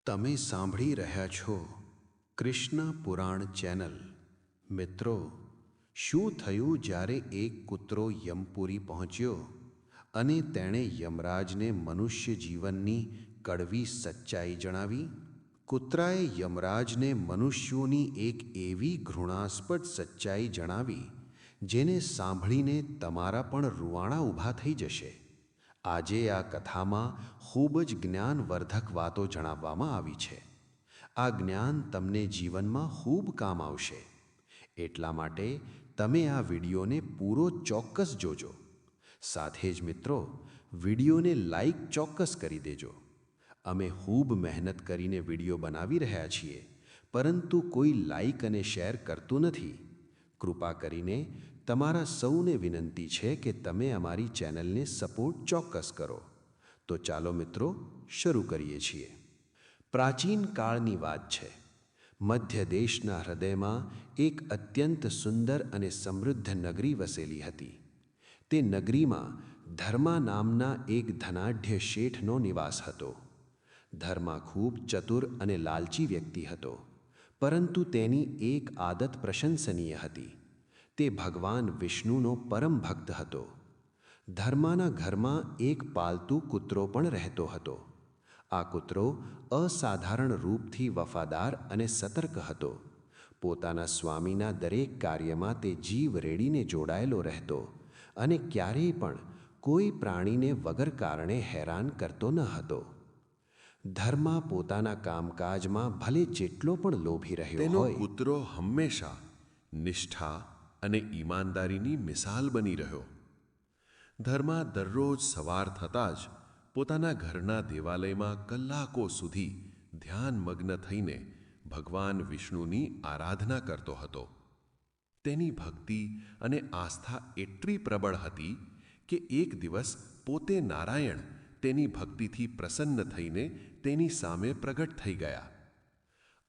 તમે સાંભળી રહ્યા છો કૃષ્ણ પુરાણ ચેનલ. મિત્રો, શું થયું જ્યારે એક કૂતરો યમપુરી પહોંચ્યો અને તેણે યમરાજને મનુષ્ય જીવનની કડવી સચ્ચાઈ જણાવી? કૂતરાએ યમરાજને મનુષ્યોની એક એવી ઘૃણાસ્પદ સચ્ચાઈ જણાવી જેને સાંભળીને તમારા પણ રૂવાણા ઊભા થઈ જશે. આજે આ કથામાં ખૂબ જ જ્ઞાનવર્ધક વાતો જણાવવામાં આવી છે. આ જ્ઞાન તમને જીવનમાં ખૂબ કામ આવશે. એટલા માટે તમે આ વિડીયોને પૂરો ચોક્કસ જોજો. સાથે જ મિત્રો, વિડીયોને લાઈક ચોક્કસ કરી દેજો. અમે ખૂબ મહેનત કરીને વિડીયો બનાવી રહ્યા છીએ, પરંતુ કોઈ લાઈક અને શેર કરતું નથી. કૃપા કરીને તમારા સૌને વિનંતી છે કે તમે અમારી ચેનલને સપોર્ટ ચોક્કસ કરો. તો ચાલો મિત્રો, શરૂ કરીએ છીએ. પ્રાચીન કાળની વાત છે. મધ્ય દેશના હૃદયમાં એક અત્યંત સુંદર અને સમૃદ્ધ નગરી વસેલી હતી. તે નગરીમાં ધર્મા નામના એક ધનાઢ્ય શેઠનો નિવાસ હતો. ધર્મા ખૂબ ચતુર અને લાલચી વ્યક્તિ હતો, પરંતુ તેની એક આદત પ્રશંસનીય હતી. તે ભગવાન વિષ્ણુનો પરમ ભક્ત હતો. ધર્માના ઘરમાં એક પાલતુ કૂતરો પણ રહેતો હતો. આ કૂતરો અસાધારણ રૂપથી વફાદાર અને સતર્ક હતો. પોતાના સ્વામીના દરેક કાર્યમાં તે જીવ રેડીને જોડાયેલો રહેતો અને ક્યારેય પણ કોઈ પ્રાણીને વગર કારણે હેરાન કરતો ન હતો. ધર્મા પોતાના કામકાજમાં ભલે જેટલો પણ લોભી રહ્યો તેનો હોય, કૂતરો હંમેશા નિષ્ઠા અને ઈમાનદારીની મિસાલ બની રહ્યો. ધર્મા દરરોજ સવાર થતાં જ પોતાના ઘરના દેવાલયમાં કલાકો સુધી ધ્યાનમગ્ન થઈને ભગવાન વિષ્ણુની આરાધના કરતો હતો. તેની ભક્તિ અને આસ્થા એટલી પ્રબળ હતી કે એક દિવસ પોતે નારાયણ તેની ભક્તિથી પ્રસન્ન થઈને તેની સામે પ્રગટ થઈ ગયા.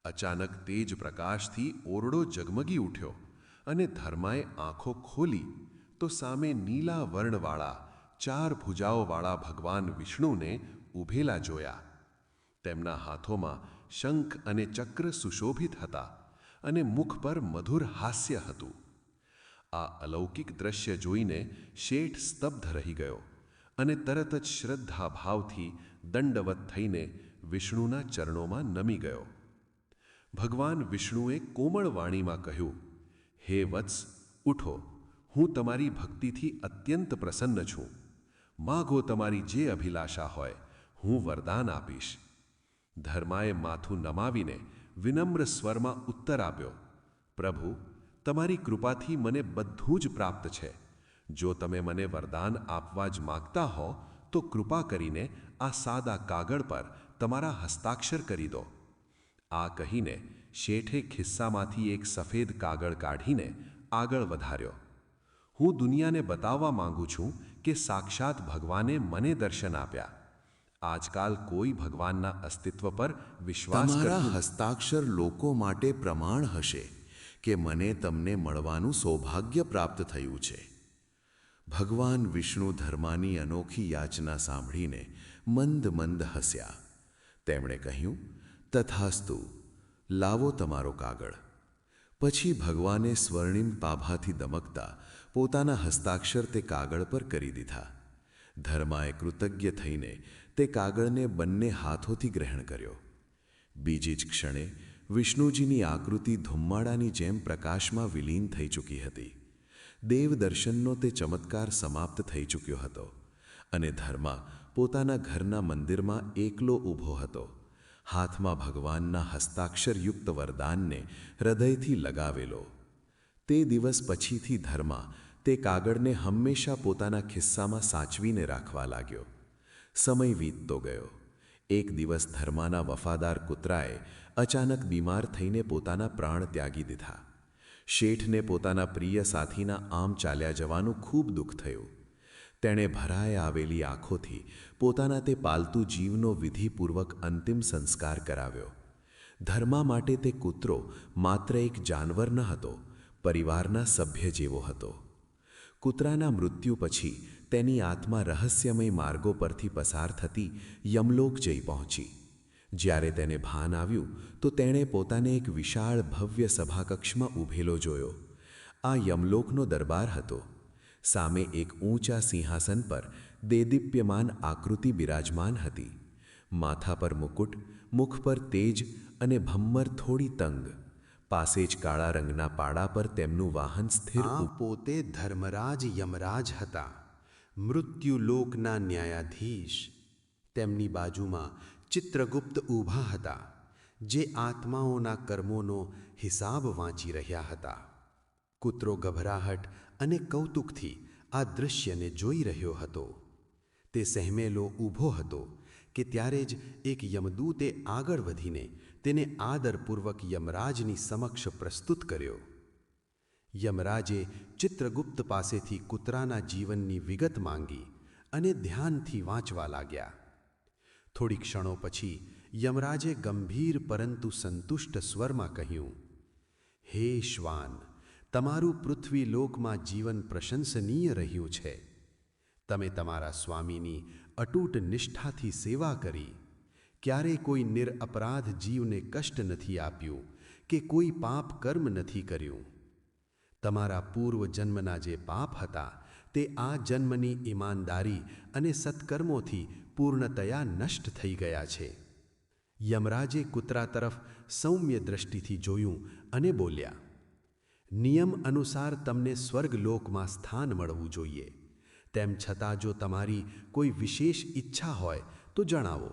અચાનક તેજ પ્રકાશથી ઓરડો ઝગમગી ઉઠ્યો અને ધર્માએ આંખો ખોલી તો સામે નીલા વર્ણવાળા 4 ભુજાઓવાળા ભગવાન વિષ્ણુને ઊભેલા જોયા. તેમના હાથોમાં શંખ અને ચક્ર સુશોભિત હતા અને મુખ પર મધુર હાસ્ય હતું. આ અલૌકિક દ્રશ્ય જોઈને શેઠ સ્તબ્ધ રહી ગયો અને તરત જ શ્રદ્ધાભાવથી દંડવત થઈને વિષ્ણુના ચરણોમાં નમી ગયો. ભગવાન વિષ્ણુએ કોમળ વાણીમાં કહ્યું, હે વત્સ, ઉઠો, હું તમારી ભક્તિથી અત્યંત પ્રસન્ન છું. માગો તમારી જે અભિલાષા હોય, હું વરદાન આપીશ. ધર્માએ માથું નમાવીને વિનમ્ર સ્વરમાં ઉત્તર આપ્યો, પ્રભુ, તમારી કૃપાથી મને બધું જ પ્રાપ્ત છે. જો તમે મને વરદાન આપવા જ માગતા હો તો કૃપા કરીને આ સાદા કાગળ પર તમારા હસ્તાક્ષર કરી દો. આ કહીને શેઠે ખિસ્સામાંથી એક સફેદ કાગળ કાઢીને આગળ વધાર્યો. હું દુનિયાને બતાવવા માંગુ છું કે સાક્ષાત ભગવાને મને દર્શન આપ્યા. આજકાલ કોઈ ભગવાનના અસ્તિત્વ પર વિશ્વાસ તમારા કરતું હસ્તાક્ષર લોકો માટે પ્રમાણ હશે કે મને તમને મળવાનું સૌભાગ્ય પ્રાપ્ત થયું છે. ભગવાન વિષ્ણુ ધર્માની અનોખી યાચના સાંભળીને મંદ મંદ હસ્યા. તેમણે કહ્યું, તથાસ્તુ, લાવો તમારો કાગળ. પછી ભગવાને સ્વર્ણિમ પાભાથી દમકતા પોતાના હસ્તાક્ષર તે કાગળ પર કરી દીધા. ધર્માએ કૃતજ્ઞ થઈને તે કાગળને બંને હાથોથી ગ્રહણ કર્યો. બીજી જ ક્ષણે વિષ્ણુજીની આકૃતિ ધુમ્માડાની જેમ પ્રકાશમાં વિલીન થઈ ચૂકી હતી. દેવદર્શનનો તે ચમત્કાર સમાપ્ત થઈ ચૂક્યો હતો અને ધર્મા પોતાના ઘરના મંદિરમાં એકલો ઊભો હતો, હાથમાં ભગવાનના હસ્તાક્ષરયુક્ત વરદાનને હૃદયથી લગાવેલો. તે દિવસ પછીથી ધર્મા તે કાગળને હંમેશા પોતાના ખિસ્સામાં સાચવીને રાખવા લાગ્યો. સમય વીતતો ગયો. એક દિવસ ધર્માના વફાદાર કૂતરાએ અચાનક બીમાર થઈને પોતાના પ્રાણ ત્યાગી દીધા. શેઠને પોતાના પ્રિય સાથીના આમ ચાલ્યા જવાનું ખૂબ દુઃખ થયું. તેણે ભરાઈ આવેલી આંખોથી પોતાના તે પાલતુ જીવનો વિધિપૂર્વક અંતિમ સંસ્કાર કરાવ્યો. ધર્મા માટે તે કૂતરો માત્ર એક જાનવર ન હતો, પરિવારના સભ્ય જેવો હતો. કૂતરાના મૃત્યુ પછી તેની આત્મા રહસ્યમય માર્ગો પરથી પસાર થતી યમલોક જઈ પહોંચી. જ્યારે તેને ભાન આવ્યું તો તેણે પોતાને એક વિશાળ ભવ્ય સભાકક્ષમાં ઊભેલો જોયો. આ યમલોકનો દરબાર હતો. સામે એક ઊંચા સિંહાસન પર દેદીપ્યમાન આકૃતિ બિરાજમાન હતી. માથા પર મુકુટ, મુખ પર તેજ અને ભમ્મર થોડી તંગ. પાસે જ કાળા રંગના પાડા પર તેમનું વાહન સ્થિર આ પોતે ધર્મરાજ યમરાજ હતા, મૃત્યુલોકના ન્યાયાધીશ. તેમની બાજુમાં ચિત્રગુપ્ત ઊભા હતા, જે આત્માઓના કર્મોનો હિસાબ વાંચી રહ્યા હતા. કૂતરો ગભરાહટ અને કૌતુકથી આ દૃશ્યને જોઈ રહ્યો હતો. તે સહેમેલો ઊભો હતો કે ત્યારે જ એક યમદૂતે આગળ વધીને તેને આદરપૂર્વક યમરાજની સમક્ષ પ્રસ્તુત કર્યો. યમરાજે ચિત્રગુપ્ત પાસેથી કૂતરાના જીવનની વિગત માંગી અને ધ્યાનથી વાંચવા લાગ્યા. થોડી ક્ષણો પછી યમરાજે ગંભીર પરંતુ સંતુષ્ટ સ્વરમાં કહ્યું, હે શ્વાન, તમારું પૃથ્વીલોકમાં જીવન પ્રશંસનીય રહ્યું છે. તમે તમારા સ્વામીની અતૂટ નિષ્ઠાથી સેવા કરી, ક્યારેય કોઈ નિરઅપરાધ જીવને કષ્ટ નથી આપ્યું કે કોઈ પાપ કર્મ નથી કર્યું. તમારા પૂર્વજન્મના જે પાપ હતા તે આ જન્મની ઈમાનદારી અને સત્કર્મોથી પૂર્ણતયા નષ્ટ થઈ ગયા છે. યમરાજે કૂતરા તરફ સૌમ્ય દ્રષ્ટિથી જોયું અને બોલ્યા, નિયમ અનુસાર તમને સ્વર્ગલોકમાં સ્થાન મળવું જોઈએ. તેમ છતાં જો તમારી કોઈ વિશેષ ઈચ્છા હોય તો જણાવો.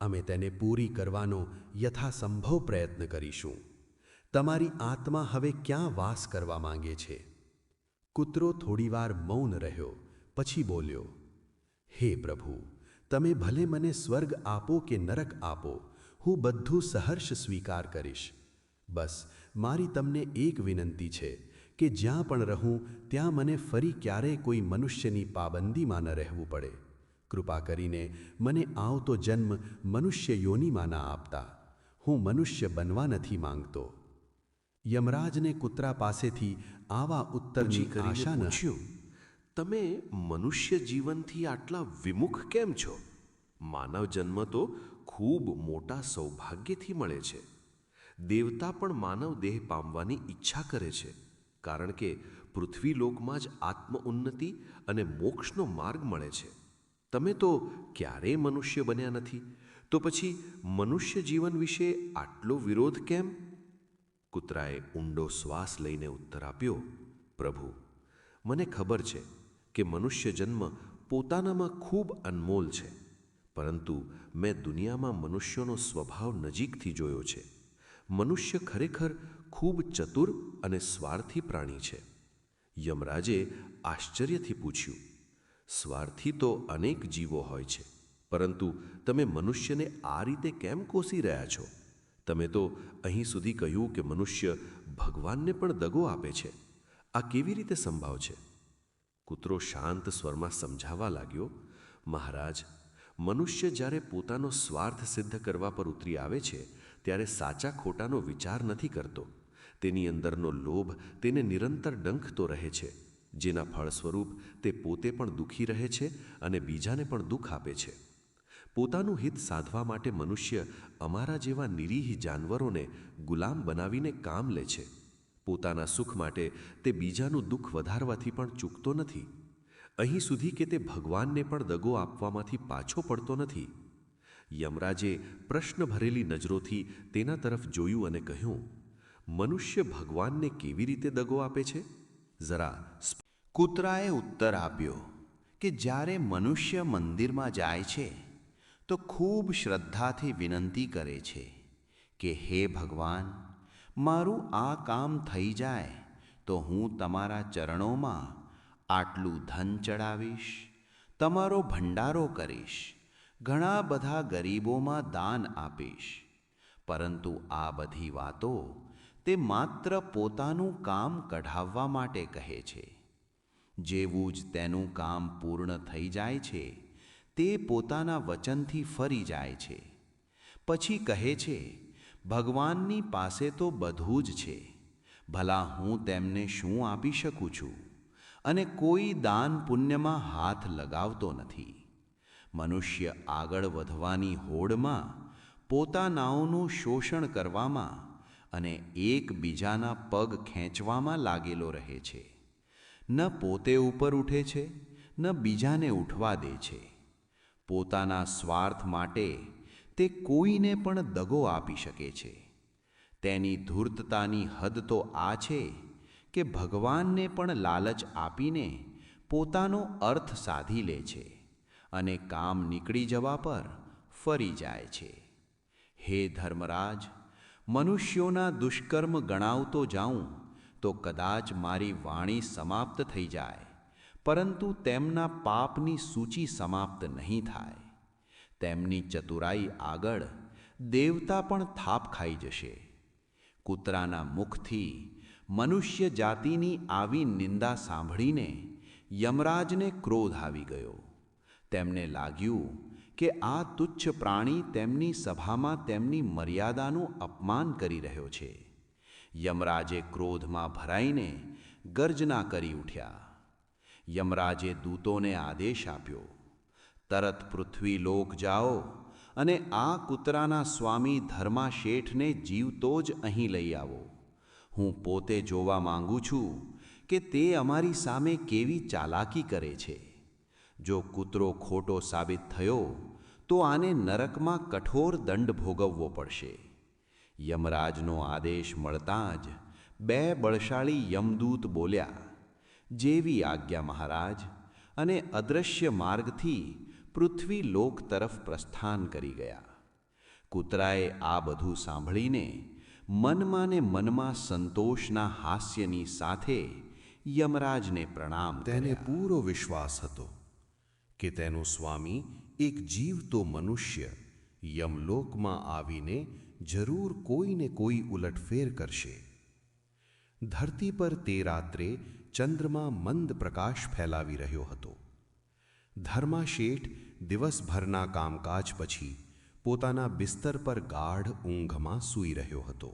અમે તેને પૂરી કરવાનો યથાસંભવ પ્રયત્ન કરીશું. તમારી આત્મા હવે ક્યાં વાસ કરવા માંગે છે? કૂતરો થોડીવાર મૌન રહ્યો, પછી બોલ્યો, હે પ્રભુ, તમે ભલે મને સ્વર્ગ આપો કે નરક આપો, હું બધું સહર્ષ સ્વીકાર કરીશ. બસ મારી તમને એક વિનંતી છે કે જ્યાં પણ રહું ત્યાં મને ફરી ક્યારેય કોઈ મનુષ્યની પાબંદીમાં ન રહેવું પડે. કૃપા કરીને મને આવતો જન્મ મનુષ્ય યોનિમાં ના આપતા. હું મનુષ્ય બનવા નથી માંગતો. યમરાજને કૂતરા પાસેથી આવા ઉત્તરની આશા ન પૂછ્યું, તમે મનુષ્ય જીવનથી આટલા વિમુખ કેમ છો? માનવ જન્મ તો ખૂબ મોટા સૌભાગ્યથી મળે છે. દેવતા પણ માનવ દેહ પામવાની ઈચ્છા કરે છે, કારણ કે પૃથ્વીલોકમાં જ આત્મ ઉન્નતિ અને મોક્ષનો માર્ગ મળે છે. તમે તો ક્યારેય મનુષ્ય બન્યા નથી, તો પછી મનુષ્ય જીવન વિશે આટલો વિરોધ કેમ? કૂતરાએ ઊંડો શ્વાસ લઈને ઉત્તર આપ્યો, પ્રભુ, મને ખબર છે કે મનુષ્ય જન્મ પોતાનામાં ખૂબ અનમોલ છે, પરંતુ મેં દુનિયામાં મનુષ્યોનો સ્વભાવ નજીકથી જોયો છે. મનુષ્ય ખરેખર ખૂબ ચતુર અને સ્વાર્થી પ્રાણી છે. યમરાજે આશ્ચર્યથી પૂછ્યું, સ્વાર્થી તો અનેક જીવો હોય છે, પરંતુ તમે મનુષ્યને આ રીતે કેમ કોસી રહ્યા છો? તમે તો અહીં સુધી કહ્યું કે મનુષ્ય ભગવાનને પણ દગો આપે છે. આ કેવી રીતે સંભવ છે? કૂતરો શાંત સ્વરમાં સમજાવવા લાગ્યો, મહારાજ, મનુષ્ય જ્યારે પોતાનો સ્વાર્થ સિદ્ધ કરવા પર ઉતરી આવે છે ત્યારે સાચા ખોટાનો વિચાર નથી કરતો. તેની અંદરનો લોભ તેને નિરંતર ડંખતો રહે છે, જેના ફળ સ્વરૂપ તે પોતે પણ દુઃખી રહે છે અને બીજાને પણ દુઃખ આપે છે. પોતાનું હિત સાધવા માટે મનુષ્ય અમારા જેવા નિરીહ જાનવરોને ગુલામ બનાવીને કામ લે છે. પોતાના સુખ માટે તે બીજાનું દુઃખ વધારવાથી પણ ચૂકતો નથી. અહીં સુધી કે તે ભગવાનને પણ દગો આપવામાંથી પાછો પડતો નથી. યમરાજે પ્રશ્ન ભરેલી નજરોથી તેના તરફ જોયું અને કહ્યું, મનુષ્ય ભગવાનને કેવી રીતે દગો આપે છે? જરા. કૂતરાએ ઉત્તર આપ્યો કે જ્યારે મનુષ્ય મંદિરમાં જાય છે તો ખૂબ શ્રદ્ધાથી વિનંતી કરે છે કે હે ભગવાન, મારું આ કામ થઈ જાય તો હું તમારા ચરણોમાં આટલું ધન ચડાવીશ, તમારો ભંડારો કરીશ, ઘણા બધા ગરીબોમાં દાન આપીશ. પરંતુ આ બધી વાતો તે માત્ર પોતાનું કામ કઢાવવા માટે કહે છે. જેવું જ તેનું કામ પૂર્ણ થઈ જાય છે, તે પોતાના વચનથી ફરી જાય છે. પછી કહે છે, ભગવાનની પાસે તો બધું જ છે, ભલા હું તેમને શું આપી શકું છું? અને કોઈ દાન પુણ્યમાં હાથ લગાવતો નથી. મનુષ્ય આગળ વધવાની હોડમાં પોતાનાઓનું શોષણ કરવામાં અને એકબીજાના પગ ખેંચવામાં લાગેલો રહે છે. ન પોતે ઉપર ઉઠે છે, ન બીજાને ઉઠવા દે છે. પોતાના સ્વાર્થ માટે તે કોઈને પણ દગો આપી શકે છે. તેની ધૂર્તતાની હદ તો આ છે કે ભગવાનને પણ લાલચ આપીને પોતાનો અર્થ સાધી લે છે અને કામ નીકળી જવા પર ફરી જાય છે. હે ધર્મરાજ, મનુષ્યોના દુષ્કર્મ ગણાવતો જાઉં તો કદાચ મારી વાણી સમાપ્ત થઈ જાય, પરંતુ તેમના પાપની સૂચિ સમાપ્ત નહીં થાય. તેમની ચતુરાઈ આગળ દેવતા પણ થાપ ખાઈ જશે. કૂતરાના મુખથી મનુષ્ય જાતિની આવી નિંદા સાંભળીને યમરાજને ક્રોધ આવી ગયો. તેમને લાગ્યું કે આ તુચ્છ પ્રાણી તેમની સભામાં તેમની મર્યાદાનું અપમાન કરી રહ્યો છે. યમરાજે ક્રોધમાં ભરાઈને ગર્જના કરી ઉઠ્યા. યમરાજે દૂતોને આદેશ આપ્યો, તરત પૃથ્વીલોક જાઓ અને આ કૂતરાના સ્વામી ધર્માશેઠને જીવતો જ અહીં લઈ આવો. હું પોતે જોવા માંગુ છું કે તે અમારી સામે કેવી ચાલાકી કરે છે. જો કૂતરો ખોટો સાબિત થયો તો આને નરકમાં કઠોર દંડ ભોગવવો પડશે. યમરાજનો આદેશ મળતાં જ 2 બળશાળી યમદૂત બોલ્યા, જેવી આજ્ઞા મહારાજ, અને અદૃશ્ય માર્ગથી પૃથ્વી લોક તરફ પ્રસ્થાન કરી ગયા. કૂતરાએ આ બધું સાંભળીને મનમાં ને મનમાં સંતોષના હાસ્યની સાથે યમરાજને પ્રણામ તેને કર્યા. પૂરો વિશ્વાસ હતો કે તેનો સ્વામી એક જીવતો મનુષ્ય યમલોકમાં આવીને જરૂર કોઈને કોઈ ઉલટફેર કરશે. ધરતી પર તે રાત્રે ચંદ્રમા મંદ પ્રકાશ ફેલાવી રહ્યો હતો. ધર્માશેઠ દિવસભરના કામકાજ પછી પોતાના બિસ્તર પર ગાઢ ઊંઘમાં સૂઈ રહ્યો હતો.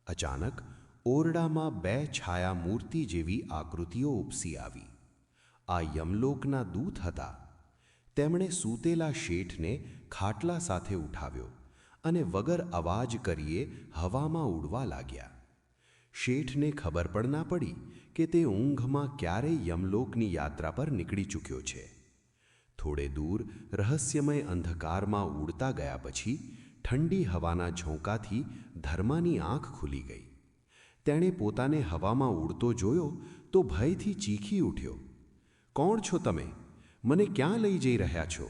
અચાનક ઓરડામાં 2 છાયા મૂર્તિ જેવી આકૃતિઓ ઉપસી આવી. આ યમલોકના દૂત હતા. તેમણે સૂતેલા શેઠને ખાટલા સાથે ઉઠાવ્યો અને વગર અવાજ કરીએ હવામાં ઉડવા લાગ્યા. શેઠને ખબર પણ ના પડી કે તે ઊંઘમાં ક્યારે યમલોકની યાત્રા પર નીકળી ચૂક્યો છે. થોડે દૂર રહસ્યમય અંધકારમાં ઉડતા ગયા પછી ઠંડી હવાના ઝોંકાથી ધર્માની આંખ ખુલી ગઈ. તેણે પોતાને હવામાં ઉડતો જોયો તો ભયથી ચીખી ઉઠ્યો, "કોણ છો તમે? મને ક્યાં લઈ જઈ રહ્યા છો?"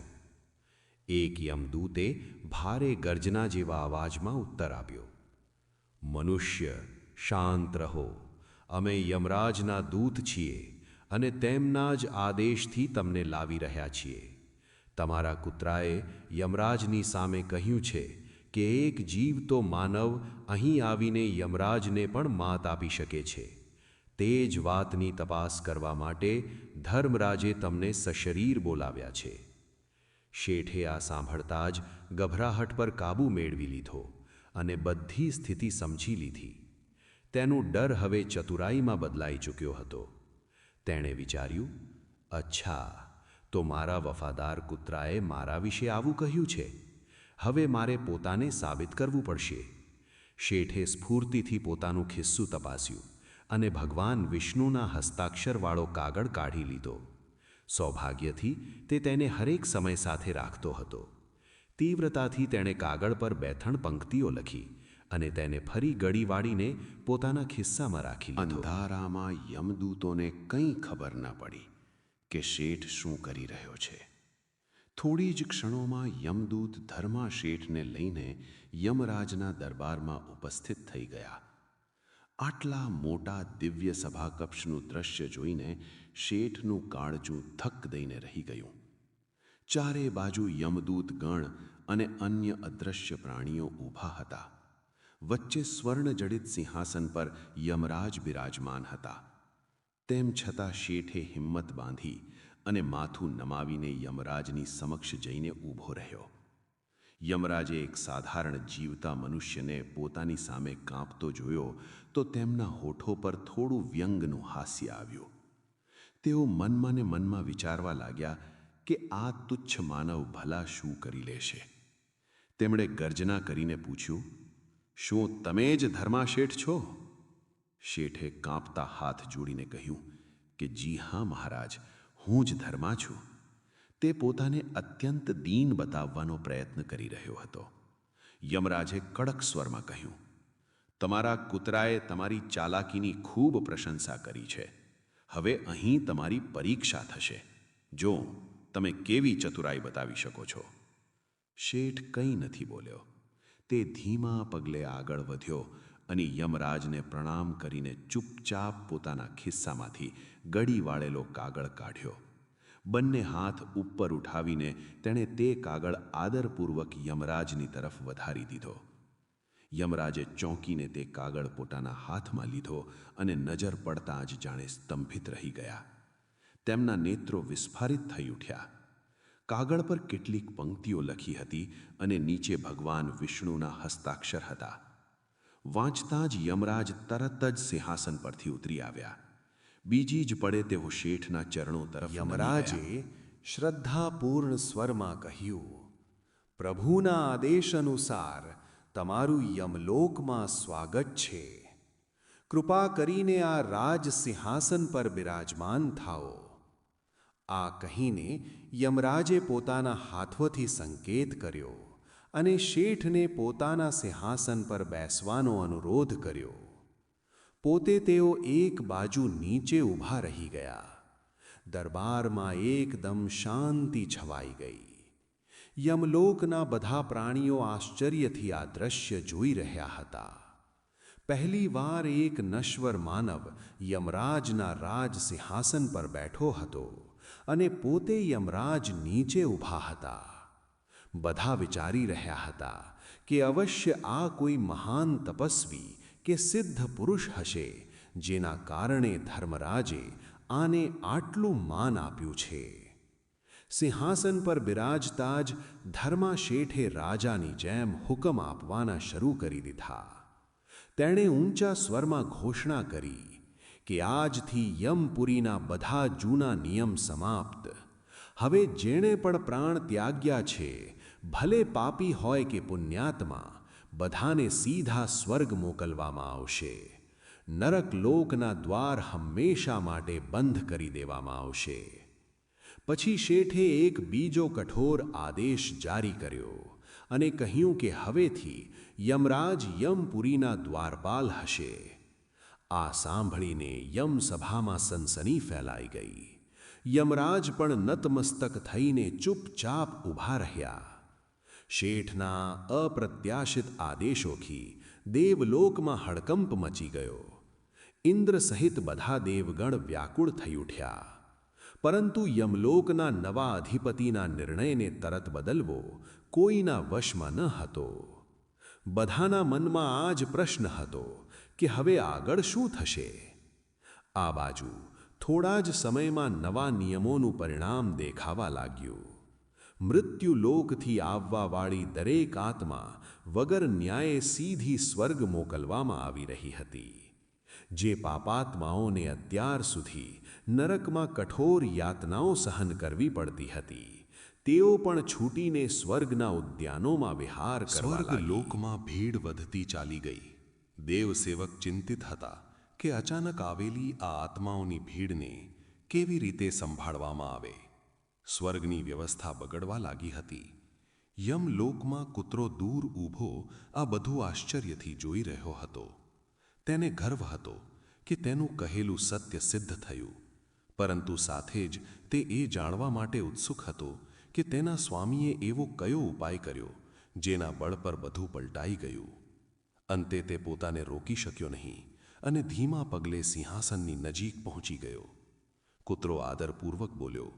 એક યમદૂતે ભારે ગર્જના જેવા અવાજમાં ઉત્તર આપ્યો, "મનુષ્ય, શાંત રહો. અમે યમરાજના દૂત છીએ અને તેમના જ આદેશથી તમને લાવી રહ્યા છીએ. તમારા કૂતરાએ યમરાજની સામે કહ્યું છે કે એક જીવતો માનવ અહીં આવીને યમરાજને પણ માત આપી શકે છે. તે જ વાતની તપાસ કરવા માટે ધર્મરાજે તમને સશરીર બોલાવ્યા છે." શેઠે આ સાંભળતા જ ગભરાહટ પર કાબૂ મેળવી લીધો અને બધી સ્થિતિ સમજી લીધી. તેનો ડર હવે ચતુરાઈમાં બદલાઈ ચૂક્યો હતો. તેણે વિચાર્યું, "અચ્છા, તો મારા વફાદાર કૂતરાએ મારા વિશે આવું કહ્યું છે. હવે મારે પોતાને સાબિત કરવું પડશે." શેઠે સ્ફૂર્તિથી પોતાનું ખિસ્સું તપાસ્યું અને ભગવાન વિષ્ણુના હસ્તાક્ષરવાળો કાગળ કાઢી લીધો. સૌભાગ્યથી તે તેને હરેક સમય સાથે રાખતો હતો. તીવ્રતાથી તેણે કાગળ પર 2-3 પંક્તિઓ લખી અને તેને ફરી ગળી વાળીને પોતાના ખિસ્સામાં રાખી લીધો. અંધારામાં યમદૂતોને કંઈ ખબર ન પડી કે શેઠ શું કરી રહ્યો છે. થોડી જ ક્ષણોમાં યમદૂત ધર્મા શેઠને લઈને યમરાજના દરબારમાં ઉપસ્થિત થઈ ગયા. આટલા મોટા દિવ્ય સભાકક્ષનું દ્રશ્ય જોઈને શેઠનું કાળજું ધક દઈને રહી ગયું. ચારે બાજુ યમદૂત ગણ અને અન્ય અદૃશ્ય પ્રાણીઓ ઊભા હતા. વચ્ચે સ્વર્ણજડિત સિંહાસન પર યમરાજ બિરાજમાન હતા. તેમ છતાં શેઠે હિંમત બાંધી અને માથું નમાવીને યમરાજની સમક્ષ જઈને ઊભો રહ્યો. યમરાજે એક સાધારણ જીવતા મનુષ્યને પોતાની સામે કાંપતો જોયો તો તેમના હોઠો પર થોડું વ્યંગનું હાસ્ય આવ્યું. તેઓ મનમાં ને મનમાં વિચારવા લાગ્યા કે આ તુચ્છ માનવ ભલા શું કરી લેશે. તેમણે ગર્જના કરીને પૂછ્યું, શું તમે જ ધર્માશેઠ છો? શેઠે કાંપતા હાથ જોડીને કહ્યું કે જી હા મહારાજ, હું જ ધર્મા છું. તે પોતાને અત્યંત દીન બતાવવાનો પ્રયત્ન કરી રહ્યો હતો. યમરાજે કડક સ્વરમાં કહ્યું, તમારા કૂતરાએ તમારી ચાલાકીની ખૂબ પ્રશંસા કરી છે. હવે અહીં તમારી પરીક્ષા થશે. જો તમે કેવી ચતુરાઈ બતાવી શકો છો. શેઠ કંઈ નથી બોલ્યો. તે ધીમા પગલે આગળ વધ્યો અને યમરાજને પ્રણામ કરીને ચૂપચાપ પોતાના ખિસ્સામાંથી ગળી વાળેલો કાગળ કાઢ્યો. બંને હાથ ઉપર ઉઠાવીને તેણે તે કાગળ આદરપૂર્વક યમરાજની તરફ વધારી દીધો. યમરાજે ચોંકીને તે કાગળ પોતાના હાથમાં લીધો અને નજર પડતાં જ જાણે સ્તંભિત રહી ગયા. તેમના નેત્રો વિસ્ફારિત થઈ ઉઠ્યા. કાગળ પર કેટલીક પંક્તિઓ લખી હતી અને નીચે ભગવાન વિષ્ણુના હસ્તાક્ષર હતા. વાંચતાં જ યમરાજ તરત જ સિંહાસન પરથી ઉતરી આવ્યા. બીજી જ પડે તેઓ શેઠના ચરણો તરફ યમરાજે શ્રદ્ધાપૂર્ણ સ્વરમાં કહ્યું, પ્રભુના આદેશ અનુસાર તમારું યમલોકમાં સ્વાગત છે. કૃપા કરીને આ રાજ સિંહાસન પર બિરાજમાન થાઓ. આ કહીને યમરાજે પોતાના હાથોથી સંકેત કર્યો અને શેઠને પોતાના સિંહાસન પર બેસવાનો અનુરોધ કર્યો. પોતે તેઓ એક બાજુ નીચે ઊભા રહી ગયા. દરબારમાં એકદમ શાંતિ છવાઈ ગઈ. યમલોકના બધા પ્રાણીઓ આશ્ચર્યથી આ દ્રશ્ય જોઈ રહ્યા હતા. પહેલીવાર એક નશ્વર માનવ યમરાજના રાજ સિંહાસન પર બેઠો હતો અને પોતે યમરાજ નીચે ઊભા હતા. બધા વિચારી રહ્યા હતા કે અવશ્ય આ કોઈ મહાન તપસ્વી કે સિદ્ધ પુરુષ હશે, જેના કારણે ધર્મરાજે આને આટલું માન આપ્યું છે. સિંહાસન પર બિરાજતા જ ધર્મા શેઠે રાજાની જેમ હુકમ આપવાના શરૂ કરી દીધા. તેણે ઊંચા સ્વરમાં ઘોષણા કરી કે આજથી યમપુરીના બધા જૂના નિયમ સમાપ્ત. હવે જેણે પણ પ્રાણ ત્યાગ્યા છે, ભલે પાપી હોય કે પુણ્યાત્મા, બધાને સીધા સ્વર્ગ મોકલવામાં આવશે. નરક લોકના દ્વાર હંમેશા માટે બંધ કરી દેવામાં આવશે. પછી શેઠે એક બીજો કઠોર આદેશ જારી કર્યો અને કહ્યું કે હવેથી યમરાજ યમપુરીના દ્વારપાલ હશે. આ સાંભળીને યમસભામાં સનસની ફેલાઈ ગઈ. યમરાજ પણ નતમસ્તક થઈને ચૂપચાપ ઊભા રહ્યા. શેઠના અપ્રત્યાશિત આદેશોથી દેવલોકમાં હડકંપ મચી ગયો. ઇન્દ્ર સહિત બધા દેવગણ વ્યાકુળ થઈ ઉઠ્યા. પરંતુ યમલોકના નવા અધિપતિના નિર્ણયને તરત બદલવો કોઈના વશમાં ન હતો. બધાના મનમાં આ જ પ્રશ્ન હતો કે હવે આગળ શું થશે. આ બાજુ થોડા જ સમયમાં નવા નિયમોનું પરિણામ દેખાવા લાગ્યું. મૃત્યુલોકથી આવવાવાળી દરેક આત્મા વગર ન્યાયે સીધી સ્વર્ગ મોકલવામાં આવી રહી હતી. જે પાપાત્માઓને અત્યાર સુધી નરકમાં કઠોર યાતનાઓ સહન કરવી પડતી હતી, તેઓ પણ છૂટીને સ્વર્ગના ઉદ્યાનોમાં વિહાર કરવા લાગી. સ્વર્ગલોકમાં ભીડ વધતી ચાલી ગઈ. દેવસેવક ચિંતિત હતા કે અચાનક આવેલી આ આત્માઓની ભીડને કેવી રીતે સંભાળવામાં આવે. સ્વર્ગની વ્યવસ્થા બગડવા લાગી હતી. યમલોકમાં કૂતરો દૂર ઊભો આ બધું આશ્ચર્યથી જોઈ રહ્યો હતો. તેને ગર્વ હતો કે તેનું કહેલું સત્ય સિદ્ધ થયું, પરંતુ સાથે જ તે એ જાણવા માટે ઉત્સુક હતો કે તેના સ્વામીએ એવો કયો ઉપાય કર્યો જેના બળ પર બધું પલટાઈ ગયું. અંતે તે પોતાને રોકી શક્યો નહીં અને ધીમા પગલે સિંહાસનની નજીક પહોંચી ગયો. કૂતરો આદરપૂર્વક બોલ્યો,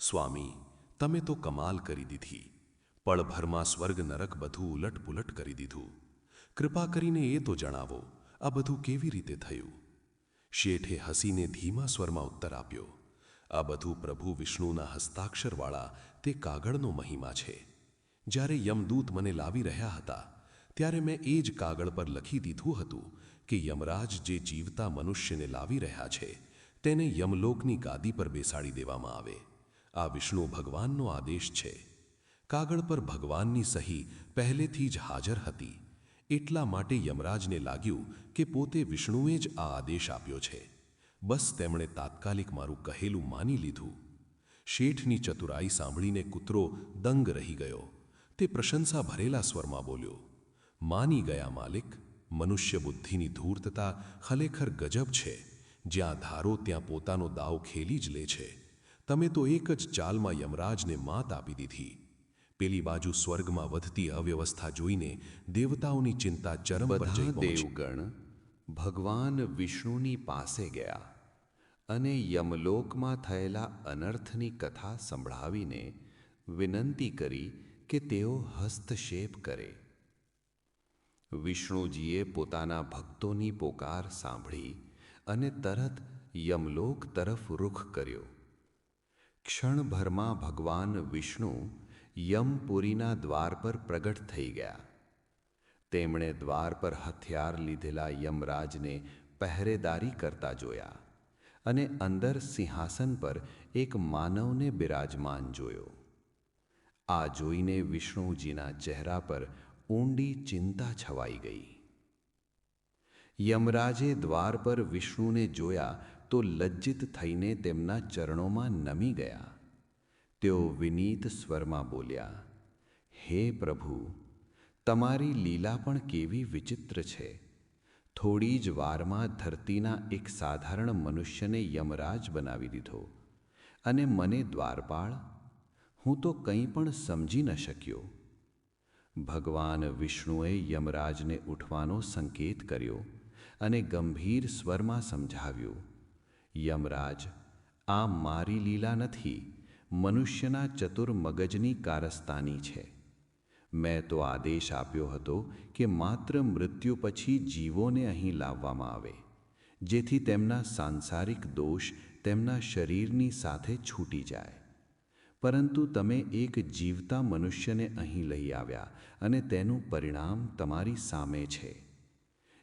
સ્વામી, તમે તો કમાલ કરી દીધી. પળભરમાં સ્વર્ગ નરક બધું ઉલટપુલટ કરી દીધું. કૃપા કરીને એ તો જણાવો, આ બધું કેવી રીતે થયું? શેઠે હસીને ધીમા સ્વરમાં ઉત્તર આપ્યો, આ બધું પ્રભુ વિષ્ણુના હસ્તાક્ષરવાળા તે કાગળનો મહિમા છે. જ્યારે યમદૂત મને લાવી રહ્યા હતા, ત્યારે મેં એ જ કાગળ પર લખી દીધું હતું કે યમરાજ જે જીવતા મનુષ્યને લાવી રહ્યા છે, તેને યમલોકની ગાદી પર બેસાડી દેવામાં આવે. આ વિષ્ણુ ભગવાનનો આદેશ છે. કાગળ પર ભગવાનની સહી પહેલેથી જ હાજર હતી, એટલા માટે યમરાજને લાગ્યું કે પોતે વિષ્ણુએ જ આ આદેશ આપ્યો છે. બસ તેમણે તાત્કાલિક મારું કહેલું માની લીધું. શેઠની ચતુરાઈ સાંભળીને કૂતરો દંગ રહી ગયો. તે પ્રશંસા ભરેલા સ્વરમાં બોલ્યો, માની ગયા માલિક, મનુષ્ય બુદ્ધિની ધૂર્તતા ખરેખર ગજબ છે. જ્યાં ધારો ત્યાં પોતાનો દાવ ખેલી જ લે છે. તમે તો એક જ ચાલમાં યમરાજને માત આપી દીધી. પેલી બાજુ સ્વર્ગમાં વધતી અવ્યવસ્થા જોઈને દેવતાઓની ચિંતા ચરમ પર જઈ બધા પહોંચી. દેવગણ ભગવાન વિષ્ણુની પાસે ગયા અને યમલોકમાં થયેલા અનર્થની કથા સંભળાવીને વિનંતી કરી કે તેઓ હસ્તક્ષેપ કરે. વિષ્ણુજીએ પોતાના ભક્તોની પોકાર સાંભળી અને તરત યમલોક તરફ રૂખ કર્યો. ક્ષણભરમાં ભગવાન વિષ્ણુ યમપુરીના દ્વાર પર પ્રગટ થઈ ગયા. તેમણે દ્વાર પર હથિયાર લીધેલા યમરાજને પહેરેદારી કરતા જોયા અને અંદર સિંહાસન પર એક માનવને બિરાજમાન જોયો. આ જોઈને વિષ્ણુજીના ચહેરા પર ઊંડી ચિંતા છવાઈ ગઈ. યમરાજે દ્વાર પર વિષ્ણુને જોયા તો લજ્જિત થઈને તેમના ચરણોમાં નમી ગયા. તેઓ વિનીત સ્વરમાં બોલ્યા, હે પ્રભુ, તમારી લીલા પણ કેવી વિચિત્ર છે. થોડી જ વારમાં ધરતીના એક સાધારણ મનુષ્યને યમરાજ બનાવી દીધો અને મને દ્વારપાળ. હું તો કંઈ પણ સમજી ન શક્યો. ભગવાન વિષ્ણુએ યમરાજને ઉઠવાનો સંકેત કર્યો અને ગંભીર સ્વરમાં સમજાવ્યું, યમરાજ, આ મારી લીલા નથી, મનુષ્યના ચતુર મગજની કારસ્તાની છે. મેં તો આદેશ આપ્યો હતો કે માત્ર મૃત્યુ પછી જીવોને અહીં લાવવામાં આવે, જેથી તેમના સાંસારિક દોષ તેમના શરીરની સાથે છૂટી જાય. પરંતુ તમે એક જીવતા મનુષ્યને અહીં લઈ આવ્યા અને તેનું પરિણામ તમારી સામે છે.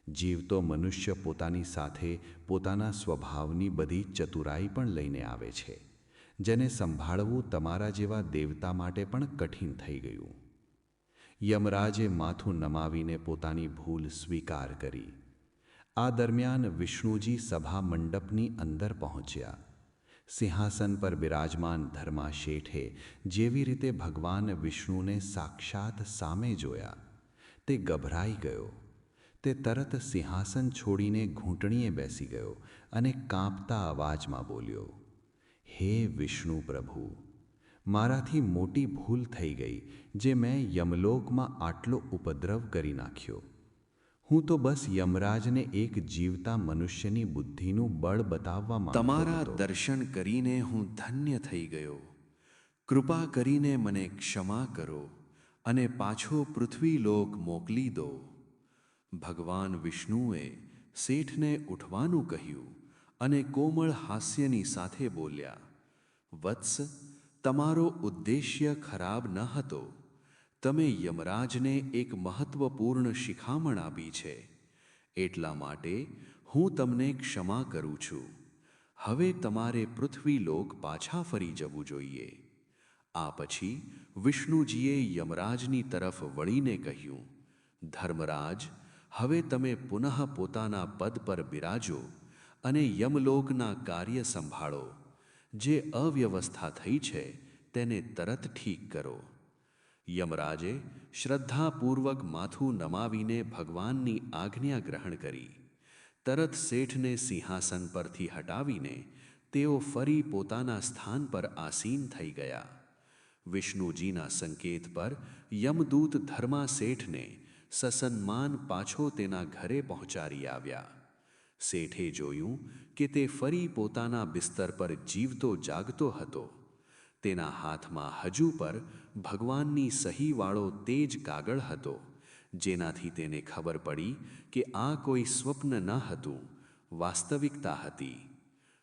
જીવતો મનુષ્ય પોતાની સાથે પોતાના સ્વભાવની બધી ચતુરાઈ પણ લઈને આવે છે, જેને સંભાળવું તમારા જેવા દેવતા માટે પણ કઠિન થઈ ગયું. યમરાજે માથું નમાવીને પોતાની ભૂલ સ્વીકાર કરી. આ દરમિયાન વિષ્ણુજી સભા મંડપની અંદર પહોંચ્યા. સિંહાસન પર બિરાજમાન ધર્મા શેઠે જેવી રીતે ભગવાન વિષ્ણુને સાક્ષાત સામે જોયા, તે ગભરાઈ ગયો. તે તરત સિંહાસન છોડીને ઘૂંટણીએ બેસી ગયો અને કાંપતા અવાજમાં બોલ્યો, હે વિષ્ણુ પ્રભુ, મારાથી મોટી ભૂલ થઈ ગઈ જે મેં યમલોકમાં આટલો ઉપદ્રવ કરી નાખ્યો. હું તો બસ યમરાજને એક જીવતા મનુષ્યની બુદ્ધિનું બળ બતાવવા માંગતો હતો. તમારા દર્શન કરીને હું ધન્ય થઈ ગયો. કૃપા કરીને મને ક્ષમા કરો અને પાછો પૃથ્વીલોક મોકલી દો. ભગવાન વિષ્ણુએ શેઠને ઉઠવાનું કહ્યું અને કોમળ હાસ્યની સાથે બોલ્યા, વત્સ, તમારો ઉદ્દેશ્ય ખરાબ ન હતો. તમે યમરાજને એક મહત્વપૂર્ણ શિખામણ આપી છે, એટલા માટે હું તમને ક્ષમા કરું છું. હવે તમારે પૃથ્વીલોક પાછા ફરી જવું જોઈએ. આ પછી વિષ્ણુજીએ યમરાજની તરફ વળીને કહ્યું, ધર્મરાજ, હવે તમે પુનઃ પોતાના પદ પર બિરાજો અને યમલોકના કાર્ય સંભાળો. જે અવ્યવસ્થા થઈ છે તેને તરત ઠીક કરો. યમરાજે શ્રદ્ધાપૂર્વક માથું નમાવીને ભગવાનની આજ્ઞા ગ્રહણ કરી. તરત શેઠને સિંહાસન પરથી હટાવીને તેઓ ફરી પોતાના સ્થાન પર આસીન થઈ ગયા. વિષ્ણુજીના સંકેત પર યમદૂત ધર્મા શેઠને સસન્માન પાછો તેના ઘરે પહોંચાડી આવ્યા. શેઠે જોયું કે તે ફરી પોતાના બિસ્તર પર જીવતો જાગતો હતો. તેના હાથમાં હજુ પર ભગવાનની સહીવાળો તેજ કાગળ હતો, જેનાથી તેને ખબર પડી કે આ કોઈ સ્વપ્ન ન હતું, વાસ્તવિકતા હતી.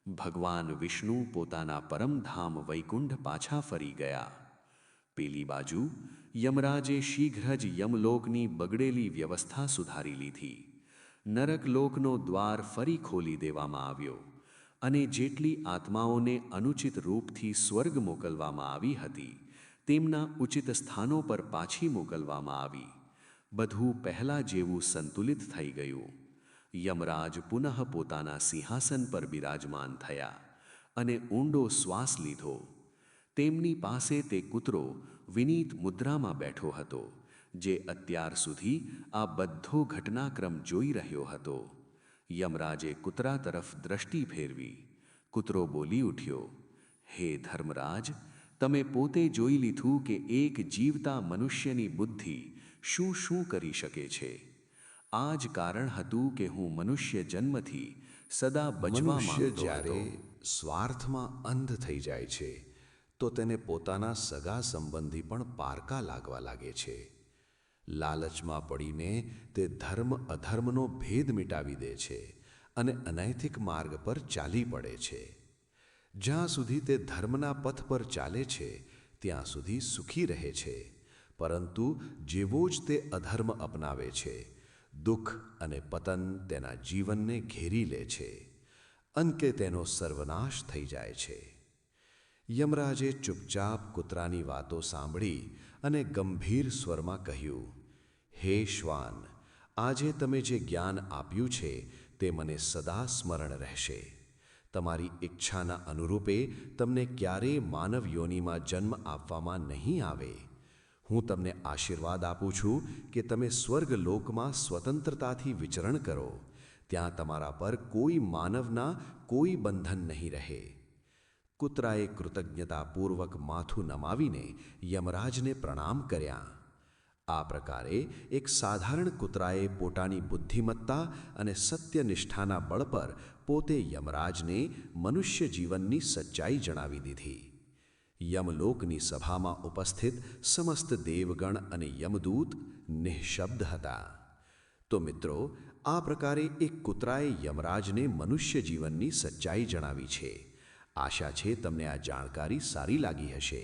ભગવાન વિષ્ણુ પોતાના પરમધામ વૈકુંઠ પાછા ફરી ગયા. પેલી બાજુ યમરાજે શીઘ્ર જ યમલોકની બગડેલી વ્યવસ્થા સુધારી લીધી. નરકલોકનો દ્વાર ફરી ખોલી દેવામાં આવ્યો અને જેટલી આત્માઓને અનુચિત રૂપથી સ્વર્ગ મોકલવામાં આવી હતી તેમના ઉચિત સ્થાનો પર પાછી મોકલવામાં આવી. બધું પહેલાં જેવું સંતુલિત થઈ ગયું. યમરાજ પુનઃ પોતાના સિંહાસન પર બિરાજમાન થયા અને ઊંડો શ્વાસ લીધો. તેમની પાસે તે કૂતરો વિનીત મુદ્રામાં બેઠો હતો, જે અત્યાર સુધી આ બધો ઘટનાક્રમ જોઈ રહ્યો હતો. યમરાજે કૂતરા તરફ દ્રષ્ટિ ફેરવી. કૂતરો બોલી ઉઠ્યો, હે ધર્મરાજ, તમે પોતે જોઈ લીધું કે એક જીવતા મનુષ્યની બુદ્ધિ શું શું કરી શકે છે. આ જ કારણ હતું કે હું મનુષ્ય જન્મથી સદા બચવા મનુષ્ય માંગતો જ્યારે હતો. સ્વાર્થમાં અંધ થઈ જાય છે તો તેને પોતાના સગા સંબંધી પણ પારકા લાગવા લાગે છે. લાલચમાં પડીને તે ધર્મ અધર્મનો ભેદ મિટાવી દે છે અને અનૈતિક માર્ગ પર ચાલી પડે છે. જ્યાં સુધી તે ધર્મના પથ પર ચાલે છે ત્યાં સુધી સુખી રહે છે, પરંતુ જેવો જ તે અધર્મ અપનાવે છે, દુઃખ અને પતન તેના જીવનને ઘેરી લે છે. અંતે તેનો સર્વનાશ થઈ જાય છે. યમરાજે ચૂપચાપ કૂતરાની વાતો સાંભળી અને ગંભીર સ્વરમાં કહ્યું, હે શ્વાન, આજે તમે જે જ્ઞાન આપ્યું છે તે મને સદા સ્મરણ રહેશે. તમારી ઈચ્છાના અનુરૂપે તમને ક્યારેય માનવ યોનિમાં જન્મ આપવામાં નહીં આવે. હું તમને આશીર્વાદ આપું છું કે તમે સ્વર્ગલોકમાં સ્વતંત્રતાથી વિચરણ કરો. ત્યાં તમારા પર કોઈ માનવના કોઈ બંધન નહીં રહે. કૂતરાએ કૃતજ્ઞતાપૂર્વક માથું નમાવીને યમરાજને પ્રણામ કર્યા. આ પ્રકારે એક સાધારણ કૂતરાએ પોતાની બુદ્ધિમત્તા અને સત્યનિષ્ઠાના બળ પર પોતે યમરાજને મનુષ્ય જીવનની સચ્ચાઈ જણાવી દીધી. યમલોકની સભામાં ઉપસ્થિત સમસ્ત દેવગણ અને યમદૂત નિઃશબ્દ હતા. તો મિત્રો, આ પ્રકારે એક કૂતરાએ યમરાજને મનુષ્ય જીવનની સચ્ચાઈ જણાવી છે. આશા છે તમને આ જાણકારી સારી લાગી હશે.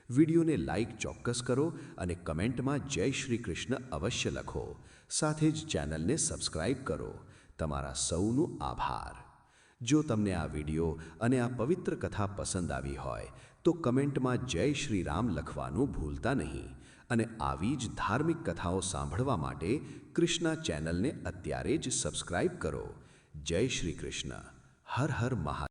વિડીયોને લાઈક ચોક્કસ કરો અને કમેન્ટમાં જય શ્રી કૃષ્ણ અવશ્ય લખો. સાથે જ ચેનલને સબસ્ક્રાઈબ કરો. તમારા સૌનો આભાર. જો તમને આ વિડીયો અને આ પવિત્ર કથા પસંદ આવી હોય તો કમેન્ટમાં જય શ્રી રામ લખવાનું ભૂલતા નહીં. અને આવી જ ધાર્મિક કથાઓ સાંભળવા માટે કૃષ્ણા ચેનલને અત્યારે જ સબસ્ક્રાઈબ કરો. જય શ્રી કૃષ્ણ. હર હર મહાદેવ.